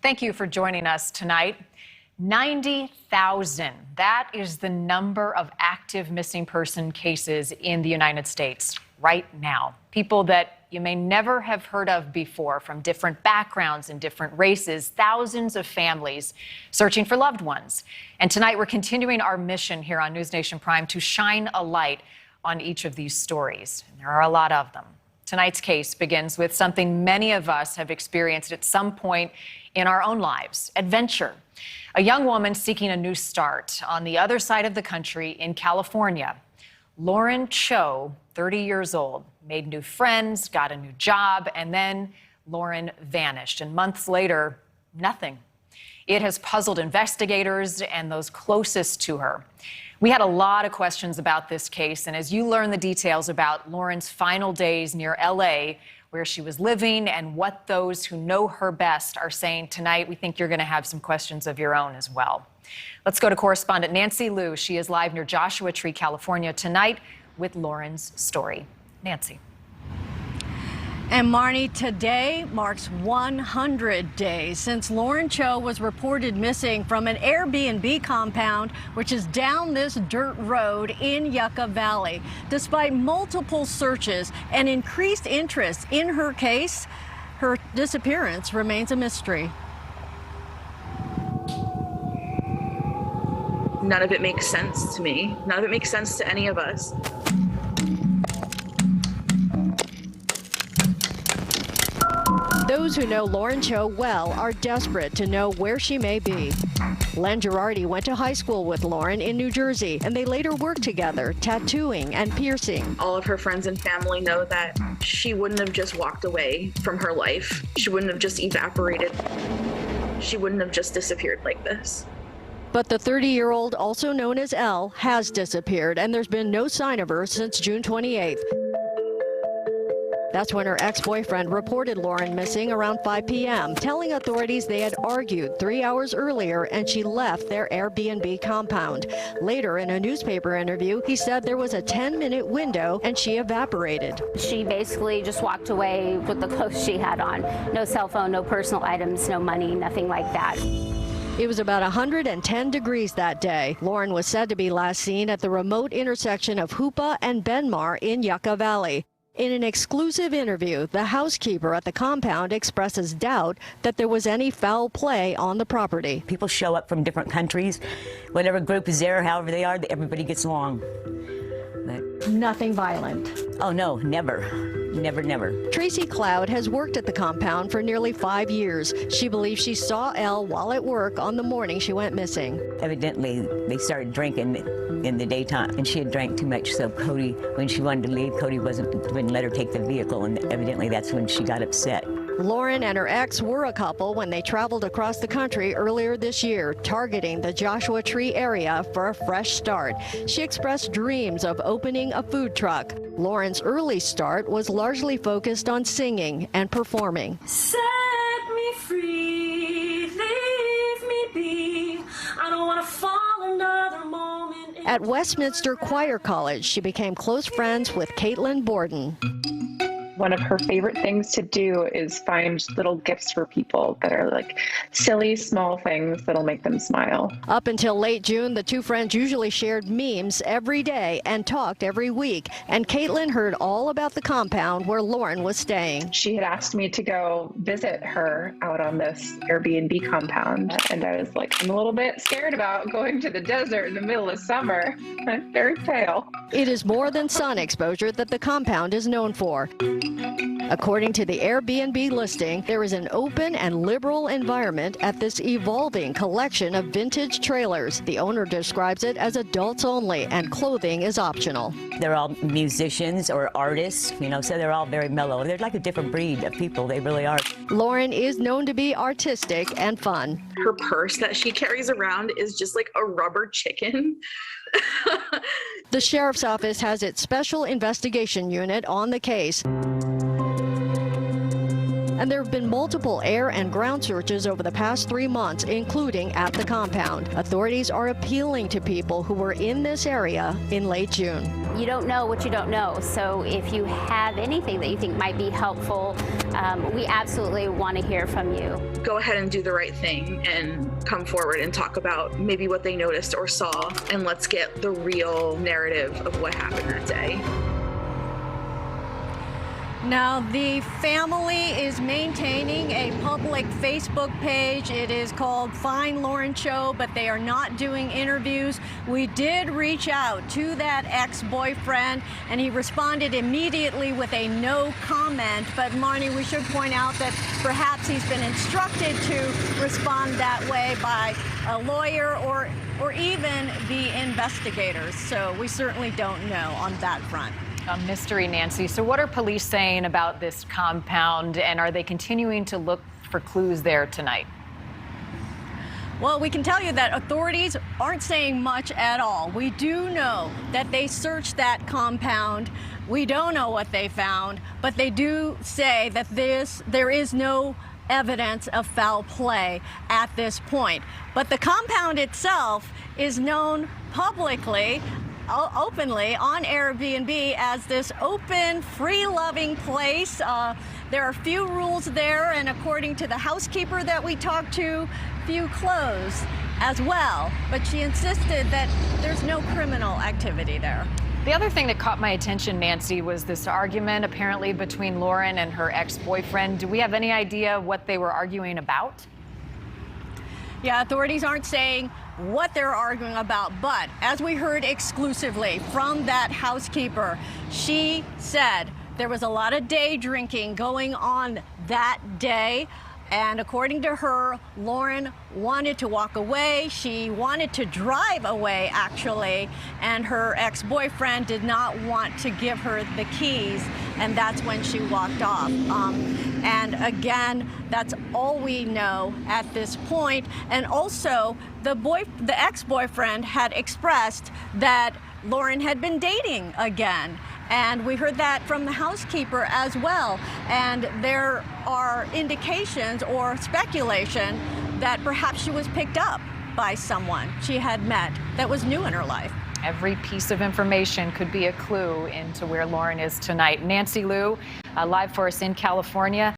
Thank you for joining us tonight. 90,000. That is the number of active missing person cases in the United States right now. People that you may never have heard of before, from different backgrounds and different races, thousands of families searching for loved ones. And tonight we're continuing our mission here on News Nation Prime to shine a light on each of these stories. And there are a lot of them. Tonight's case begins with something many of us have experienced at some point in our own lives: adventure. A young woman seeking a new start on the other side of the country in California. Lauren Cho, 30 years old, made new friends, got a new job, and then Lauren vanished. And months later, nothing. It has puzzled investigators and those closest to her. We had a lot of questions about this case, and as you learn the details about Lauren's final days near LA, where she was living, and what those who know her best are saying tonight, we think you're going to have some questions of your own as well. Let's go to correspondent Nancy Liu. She is live near Joshua Tree, California tonight with Lauren's story. Nancy. And Marnie, today marks 100 days since Lauren Cho was reported missing from an Airbnb compound, which is down this dirt road in Yucca Valley. Despite multiple searches and increased interest in her case, her disappearance remains a mystery. None of it makes sense to me. None of it makes sense to any of us. Those who know Lauren Cho well are desperate to know where she may be. Len Girardi went to high school with Lauren in New Jersey, and they later worked together, tattooing and piercing. All of her friends and family know that she wouldn't have just walked away from her life. She wouldn't have just evaporated. She wouldn't have just disappeared like this. But the 30-year-old, also known as Elle, has disappeared, and there's been no sign of her since June 28th. That's when her ex-boyfriend reported Lauren missing around 5 p.m., telling authorities they had argued 3 hours earlier and she left their Airbnb compound. Later, in a newspaper interview, he said there was a 10-minute window and she evaporated. She basically just walked away with the clothes she had on. No cell phone, no personal items, no money, nothing like that. It was about 110 degrees that day. Lauren was said to be last seen at the remote intersection of Yucca and Benmar in Yucca Valley. In an exclusive interview, the housekeeper at the compound expresses doubt that there was any foul play on the property. People show up from different countries. Whatever group is there, however they are, everybody gets along. But nothing violent. Oh, no, never. Never, never. Tracy Cloud has worked at the compound for nearly 5 years. She believes she saw Elle while at work on the morning she went missing. Evidently, they started drinking in the daytime, and she had drank too much, so Cody, when she wanted to leave, Cody wouldn't let her take the vehicle, and evidently that's when she got upset. Lauren and her ex were a couple when they traveled across the country earlier this year, targeting the Joshua Tree area for a fresh start. She expressed dreams of opening a food truck. Lauren's early start was largely focused on singing and performing. Set me free, leave me be. I don't want to fall another moment. At Westminster Choir College, she became close friends with Caitlin Borden. One of her favorite things to do is find little gifts for people that are like silly, small things that'll make them smile. Up until late June, the two friends usually shared memes every day and talked every week. And Caitlin heard all about the compound where Lauren was staying. She had asked me to go visit her out on this Airbnb compound. And I was like, I'm a little bit scared about going to the desert in the middle of summer. I'm very pale. It is more than sun exposure that the compound is known for. According to the Airbnb listing, there is an open and liberal environment at this evolving collection of vintage trailers. The owner describes it as adults only, and clothing is optional. They're all musicians or artists, so they're all very mellow. They're like a different breed of people, they really are. Lauren is known to be artistic and fun. Her purse that she carries around is just like a rubber chicken. The sheriff's office has its special investigation unit on the case. And there have been multiple air and ground searches over the past 3 months, including at the compound. Authorities are appealing to people who were in this area in late June. You don't know what you don't know, so if you have anything that you think might be helpful, we absolutely want to hear from you. Go ahead and do the right thing and come forward and talk about maybe what they noticed or saw, and let's get the real narrative of what happened that day. Now, the family is maintaining a public Facebook page. It is called Find Lauren Cho, but they are not doing interviews. We did reach out to that ex-boyfriend, and he responded immediately with a no comment. But Marnie, we should point out that perhaps he's been instructed to respond that way by a lawyer or even the investigators. So we certainly don't know on that front. A mystery, Nancy. So what are police saying about this compound, and are they continuing to look for clues there tonight? Well, we can tell you that authorities aren't saying much at all. We do know that they searched that compound. We don't know what they found, but they do say that there is no evidence of foul play at this point. But the compound itself is known publicly, openly on Airbnb as this open, free-loving place. There are few rules there, and according to the housekeeper that we talked to, few clothes as well. But she insisted that there's no criminal activity there. The other thing that caught my attention, Nancy, was this argument apparently between Lauren and her ex-boyfriend. Do we have any idea what they were arguing about? Yeah, authorities aren't saying what they're arguing about, but as we heard exclusively from that housekeeper, she said there was a lot of day drinking going on that day. And according to her, Lauren wanted to walk away. She wanted to drive away, actually, and her ex-boyfriend did not want to give her the keys, and that's when she walked off. And again, that's all we know at this point. And also, the ex-boyfriend had expressed that Lauren had been dating again. And we heard that from the housekeeper as well. And there are indications or speculation that perhaps she was picked up by someone she had met that was new in her life. Every piece of information could be a clue into where Lauren is tonight. Nancy Liu, live for us in California.